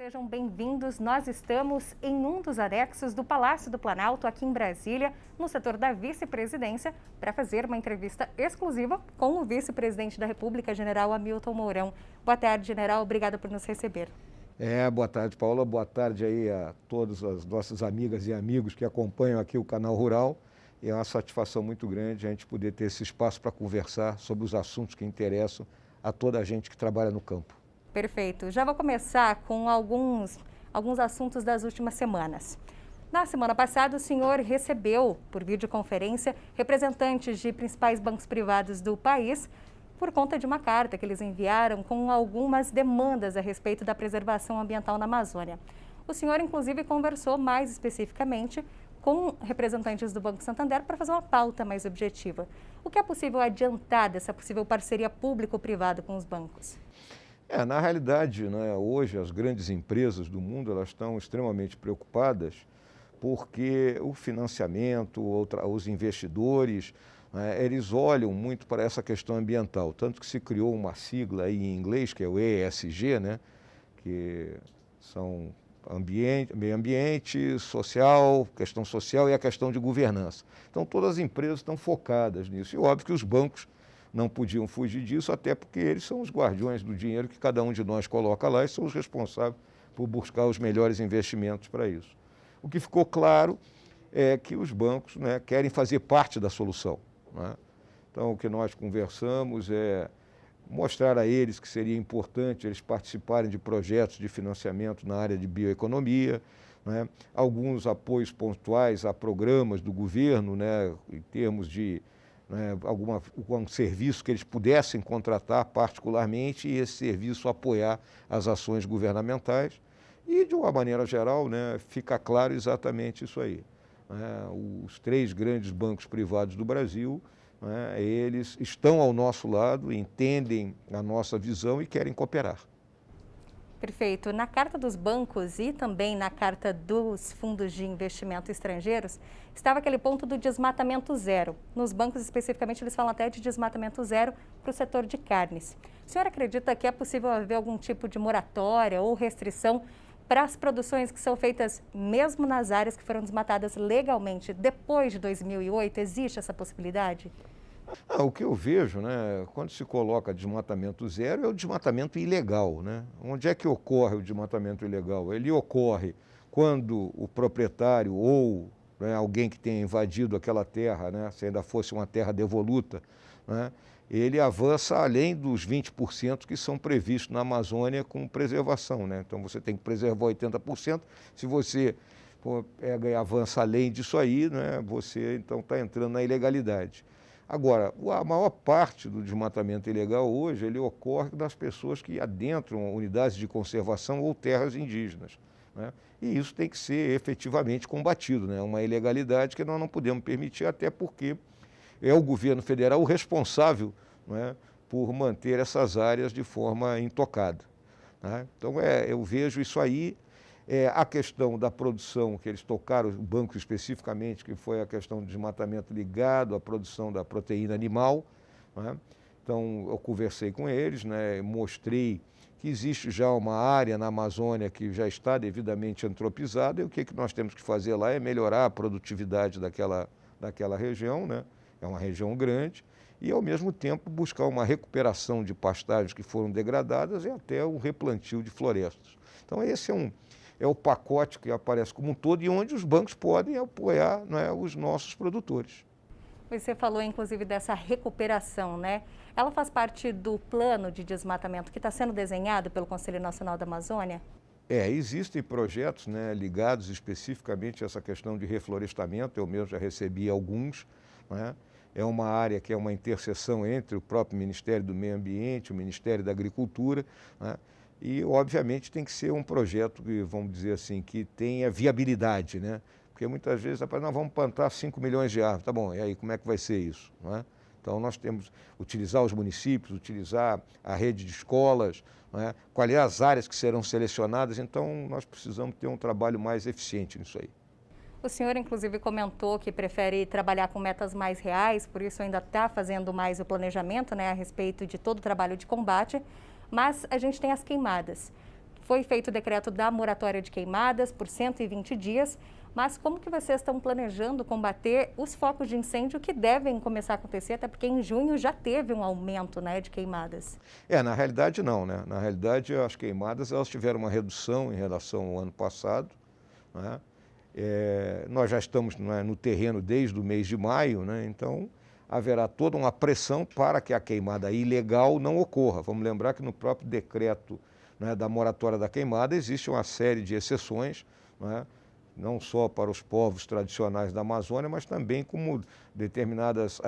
Sejam bem-vindos. Nós estamos em um dos anexos do Palácio do Planalto, aqui em Brasília, no setor da vice-presidência, para fazer uma entrevista exclusiva com o vice-presidente da República, general Hamilton Mourão. Boa tarde, general. Obrigada por nos receber. Boa tarde, Paula. Boa tarde aí a todas as nossas amigas e amigos que acompanham aqui o Canal Rural. É uma satisfação muito grande a gente poder ter esse espaço para conversar sobre os assuntos que interessam a toda a gente que trabalha no campo. Perfeito. Já vou começar com alguns assuntos das últimas semanas. Na semana passada, o senhor recebeu, por videoconferência, representantes de principais bancos privados do país por conta de uma carta que eles enviaram com algumas demandas a respeito da preservação ambiental na Amazônia. O senhor, inclusive, conversou mais especificamente com representantes do Banco Santander para fazer uma pauta mais objetiva. O que é possível adiantar dessa possível parceria público-privada com os bancos? Na realidade, né, hoje as grandes empresas do mundo elas estão extremamente preocupadas porque o financiamento, os investidores, né, eles olham muito para essa questão ambiental. Tanto que se criou uma sigla aí em inglês, que é o ESG, né, que são meio ambiente, social, questão social e a questão de governança. Então todas as empresas estão focadas nisso. E óbvio que os bancos não podiam fugir disso, até porque eles são os guardiões do dinheiro que cada um de nós coloca lá e são os responsáveis por buscar os melhores investimentos para isso. O que ficou claro é que os bancos, né, querem fazer parte da solução, né? Então, o que nós conversamos é mostrar a eles que seria importante eles participarem de projetos de financiamento na área de bioeconomia, né? Alguns apoios pontuais a programas do governo, né, em termos de algum serviço que eles pudessem contratar particularmente e esse serviço apoiar as ações governamentais. E, de uma maneira geral, né, fica claro exatamente isso aí. Os três grandes bancos privados do Brasil, né, eles estão ao nosso lado, entendem a nossa visão e querem cooperar. Perfeito. Na carta dos bancos e também na carta dos fundos de investimento estrangeiros, estava aquele ponto do desmatamento zero. Nos bancos, especificamente, eles falam até de desmatamento zero para o setor de carnes. O senhor acredita que é possível haver algum tipo de moratória ou restrição para as produções que são feitas mesmo nas áreas que foram desmatadas legalmente depois de 2008? Existe essa possibilidade? O que eu vejo, né, quando se coloca desmatamento zero, é o desmatamento ilegal, né? Onde é que ocorre o desmatamento ilegal? Ele ocorre quando o proprietário ou, né, alguém que tenha invadido aquela terra, né, se ainda fosse uma terra devoluta, né, ele avança além dos 20% que são previstos na Amazônia com preservação, né? Então você tem que preservar 80%. Se você pega e avança além disso aí, né, você então está entrando na ilegalidade. Agora, a maior parte do desmatamento ilegal hoje, ele ocorre das pessoas que adentram unidades de conservação ou terras indígenas, né? E isso tem que ser efetivamente combatido, né? Uma ilegalidade que nós não podemos permitir, até porque é o governo federal o responsável, né, por manter essas áreas de forma intocada, né? Então, eu vejo isso aí. A questão da produção, que eles tocaram, o banco especificamente, que foi a questão do desmatamento ligado à produção da proteína animal, né? Então, eu conversei com eles, né, mostrei que existe já uma área na Amazônia que já está devidamente antropizada e o que nós temos que fazer lá é melhorar a produtividade daquela região, né? É uma região grande e, ao mesmo tempo, buscar uma recuperação de pastagens que foram degradadas e até um replantio de florestas. Então, esse é o pacote que aparece como um todo e onde os bancos podem apoiar, né, os nossos produtores. Você falou, inclusive, dessa recuperação, né? Ela faz parte do plano de desmatamento que está sendo desenhado pelo Conselho Nacional da Amazônia? Existem projetos, né, ligados especificamente a essa questão de reflorestamento, eu mesmo já recebi alguns, né? É uma área que é uma interseção entre o próprio Ministério do Meio Ambiente, o Ministério da Agricultura, né? E, obviamente, tem que ser um projeto que, vamos dizer assim, que tenha viabilidade, né? Porque muitas vezes, nós vamos plantar 5 milhões de árvores, tá bom, e aí como é que vai ser isso, não é? Então, nós temos que utilizar os municípios, utilizar a rede de escolas, não é? Quais as áreas que serão selecionadas, então nós precisamos ter um trabalho mais eficiente nisso aí. O senhor, inclusive, comentou que prefere trabalhar com metas mais reais, por isso ainda está fazendo mais o planejamento, né, a respeito de todo o trabalho de combate. Mas a gente tem as queimadas. Foi feito o decreto da moratória de queimadas por 120 dias, mas como que vocês estão planejando combater os focos de incêndio que devem começar a acontecer, até porque em junho já teve um aumento, né, de queimadas? Na realidade não, né? Na realidade as queimadas elas tiveram uma redução em relação ao ano passado, né? Nós já estamos, né, no terreno desde o mês de maio, né? Então haverá toda uma pressão para que a queimada ilegal não ocorra. Vamos lembrar que no próprio decreto, né, da moratória da queimada existe uma série de exceções, né, não só para os povos tradicionais da Amazônia, mas também como determinadas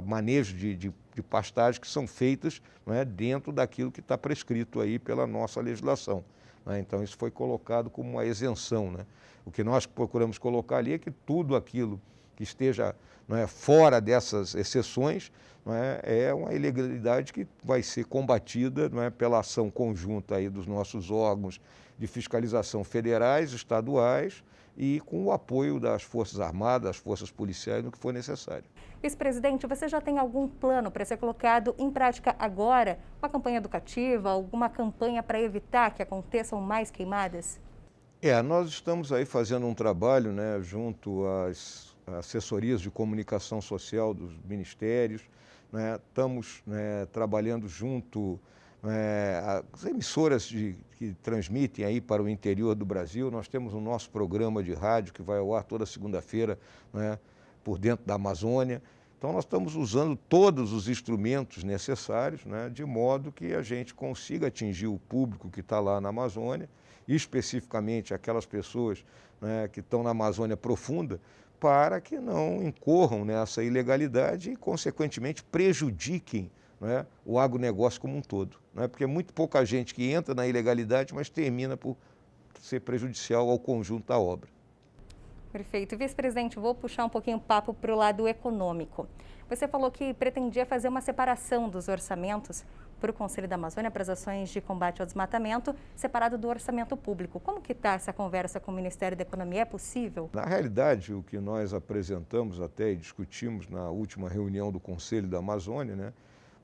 manejos de pastagem que são feitas, né, dentro daquilo que está prescrito aí pela nossa legislação, né? Então isso foi colocado como uma isenção, né? O que nós procuramos colocar ali é que tudo aquilo que esteja, né, fora dessas exceções, né, é uma ilegalidade que vai ser combatida, né, pela ação conjunta aí dos nossos órgãos de fiscalização federais, estaduais e com o apoio das Forças Armadas, das Forças Policiais, no que for necessário. Vice-presidente, você já tem algum plano para ser colocado em prática agora? Uma campanha educativa, alguma campanha para evitar que aconteçam mais queimadas? Nós estamos aí fazendo um trabalho, né, junto às assessorias de comunicação social dos ministérios, né, estamos, né, trabalhando junto, às emissoras que transmitem aí para o interior do Brasil. Nós temos o nosso programa de rádio que vai ao ar toda segunda-feira, né, por dentro da Amazônia. Então nós estamos usando todos os instrumentos necessários, né, de modo que a gente consiga atingir o público que está lá na Amazônia, especificamente aquelas pessoas, né, que estão na Amazônia profunda, para que não incorram nessa ilegalidade e, consequentemente, prejudiquem, né, o agronegócio como um todo, né? Porque é muito pouca gente que entra na ilegalidade, mas termina por ser prejudicial ao conjunto da obra. Perfeito. Vice-presidente, vou puxar um pouquinho o papo para o lado econômico. Você falou que pretendia fazer uma separação dos orçamentos para o Conselho da Amazônia, para as ações de combate ao desmatamento, separado do orçamento público. Como que está essa conversa com o Ministério da Economia? É possível? Na realidade, o que nós apresentamos até e discutimos na última reunião do Conselho da Amazônia, né,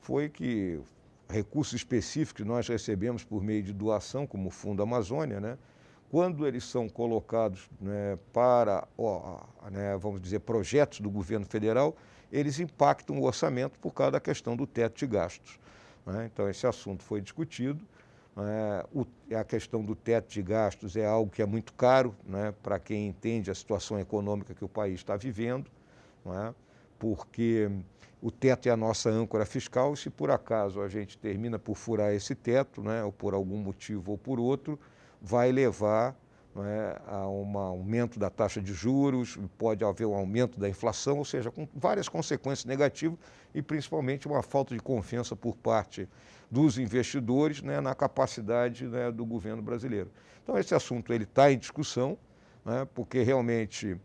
foi que recursos específicos que nós recebemos por meio de doação, como o Fundo Amazônia, né, quando eles são colocados, né, para, vamos dizer, projetos do governo federal, eles impactam o orçamento por causa da questão do teto de gastos, né? Então, esse assunto foi discutido. A questão do teto de gastos é algo que é muito caro, né, para quem entende a situação econômica que o país está vivendo, né, porque o teto é a nossa âncora fiscal e se por acaso a gente termina por furar esse teto, né, ou por algum motivo ou por outro, vai levar, né, a um aumento da taxa de juros, pode haver um aumento da inflação, ou seja, com várias consequências negativas e principalmente uma falta de confiança por parte dos investidores, né, na capacidade, né, do governo brasileiro. Então esse assunto ele está em discussão, né, porque realmente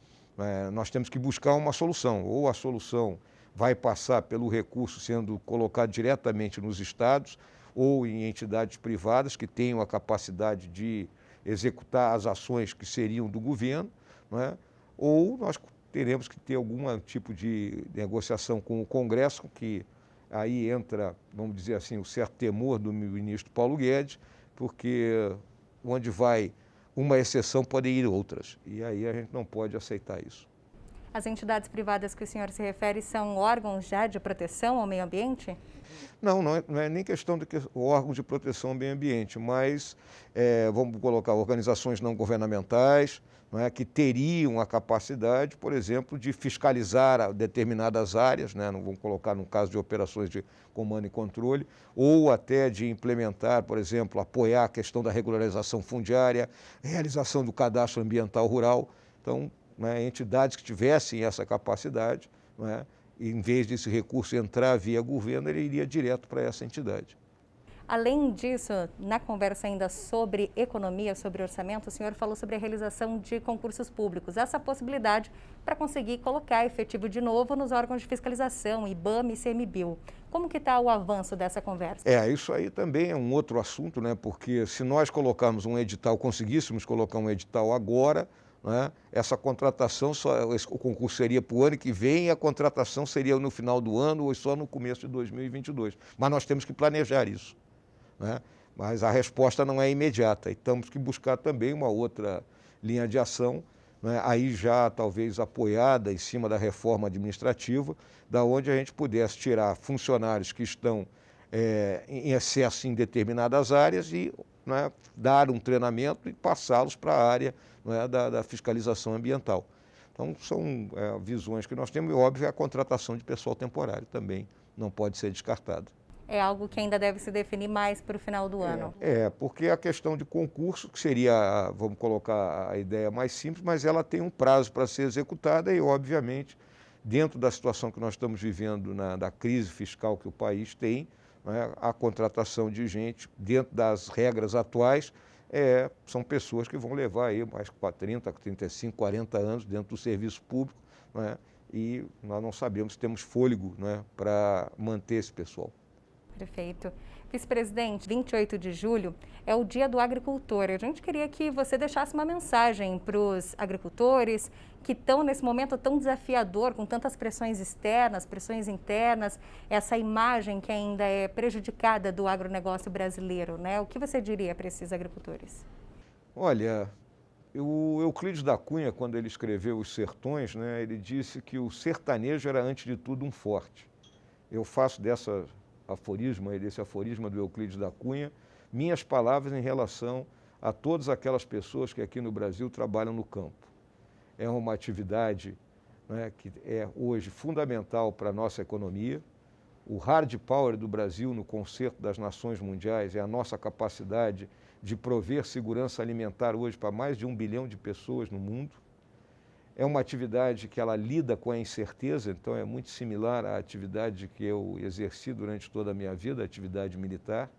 nós temos que buscar uma solução, ou a solução vai passar pelo recurso sendo colocado diretamente nos estados ou em entidades privadas que tenham a capacidade de executar as ações que seriam do governo, né? Ou nós teremos que ter algum tipo de negociação com o Congresso, que aí entra, vamos dizer assim, o certo temor do ministro Paulo Guedes, porque onde vai uma exceção podem ir outras, e aí a gente não pode aceitar isso. As entidades privadas que o senhor se refere são órgãos já de proteção ao meio ambiente? Não é nem questão de órgãos de proteção ao meio ambiente, mas vamos colocar organizações não governamentais, não é, que teriam a capacidade, por exemplo, de fiscalizar determinadas áreas, né, não vamos colocar no caso de operações de comando e controle, ou até de implementar, por exemplo, apoiar a questão da regularização fundiária, realização do cadastro ambiental rural. Então, né, entidades que tivessem essa capacidade, né, em vez desse recurso entrar via governo, ele iria direto para essa entidade. Além disso, na conversa ainda sobre economia, sobre orçamento, o senhor falou sobre a realização de concursos públicos, essa possibilidade para conseguir colocar efetivo de novo nos órgãos de fiscalização, IBAMA e ICMBio. Como que está o avanço dessa conversa? Isso aí também é um outro assunto, né? Porque se nós colocarmos um edital, conseguíssemos colocar um edital agora, né, essa contratação, o concurso seria para o ano que vem e a contratação seria no final do ano ou só no começo de 2022. Mas nós temos que planejar isso, né? Mas a resposta não é imediata e temos que buscar também uma outra linha de ação, né, aí já talvez apoiada em cima da reforma administrativa, da onde a gente pudesse tirar funcionários que estão em excesso em determinadas áreas e, né, dar um treinamento e passá-los para a área, né, da fiscalização ambiental. Então, são visões que nós temos e, óbvio, a contratação de pessoal temporário também não pode ser descartada. É algo que ainda deve se definir mais para o final do ano. Porque a questão de concurso, que seria, vamos colocar a ideia mais simples, mas ela tem um prazo para ser executada e, obviamente, dentro da situação que nós estamos vivendo, da crise fiscal que o país tem, né, a contratação de gente dentro das regras atuais são pessoas que vão levar aí mais 30, 35, 40 anos dentro do serviço público, né, e nós não sabemos se temos fôlego, né, para manter esse pessoal. Perfeito. Vice-presidente, 28 de julho é o Dia do Agricultor. A gente queria que você deixasse uma mensagem para os agricultores que estão nesse momento tão desafiador, com tantas pressões externas, pressões internas, essa imagem que ainda é prejudicada do agronegócio brasileiro, né? O que você diria para esses agricultores? Olha, o Euclides da Cunha, quando ele escreveu Os Sertões, né, ele disse que o sertanejo era, antes de tudo, um forte. Eu faço desse aforisma do Euclides da Cunha, minhas palavras em relação a todas aquelas pessoas que aqui no Brasil trabalham no campo. É uma atividade, né, que é hoje fundamental para a nossa economia. O hard power do Brasil no concerto das nações mundiais é a nossa capacidade de prover segurança alimentar hoje para mais de 1 bilhão de pessoas no mundo. É uma atividade que ela lida com a incerteza, então é muito similar à atividade que eu exerci durante toda a minha vida, a atividade militar,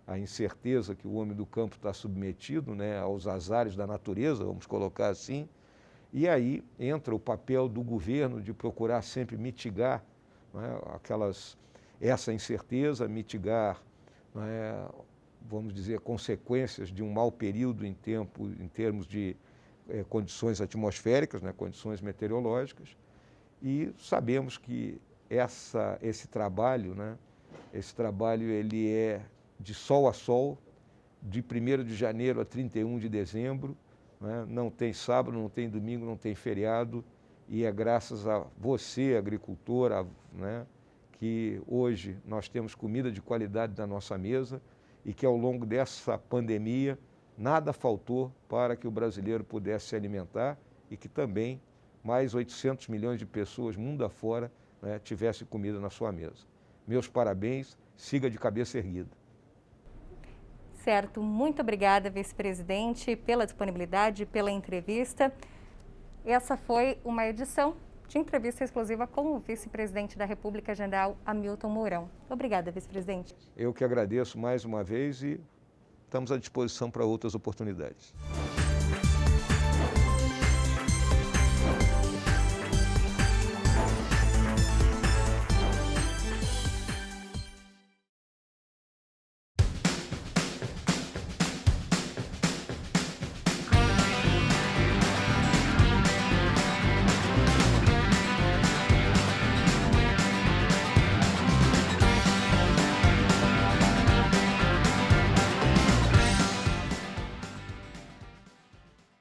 a incerteza que o homem do campo está submetido, né, aos azares da natureza, vamos colocar assim, e aí entra o papel do governo de procurar sempre mitigar, né, essa incerteza, mitigar, né, vamos dizer, consequências de um mau período em termos de condições atmosféricas, né, condições meteorológicas, e sabemos que esse trabalho, né, ele é de sol a sol, de 1º de janeiro a 31 de dezembro, né, não tem sábado, não tem domingo, não tem feriado, e é graças a você, agricultor, né, que hoje nós temos comida de qualidade na nossa mesa e que ao longo dessa pandemia nada faltou para que o brasileiro pudesse se alimentar e que também mais 800 milhões de pessoas mundo afora, né, tivessem comida na sua mesa. Meus parabéns, siga de cabeça erguida. Certo, muito obrigada, vice-presidente, pela disponibilidade, pela entrevista. Essa foi uma edição de entrevista exclusiva com o vice-presidente da República, general Hamilton Mourão. Obrigada, vice-presidente. Eu que agradeço mais uma vez e estamos à disposição para outras oportunidades.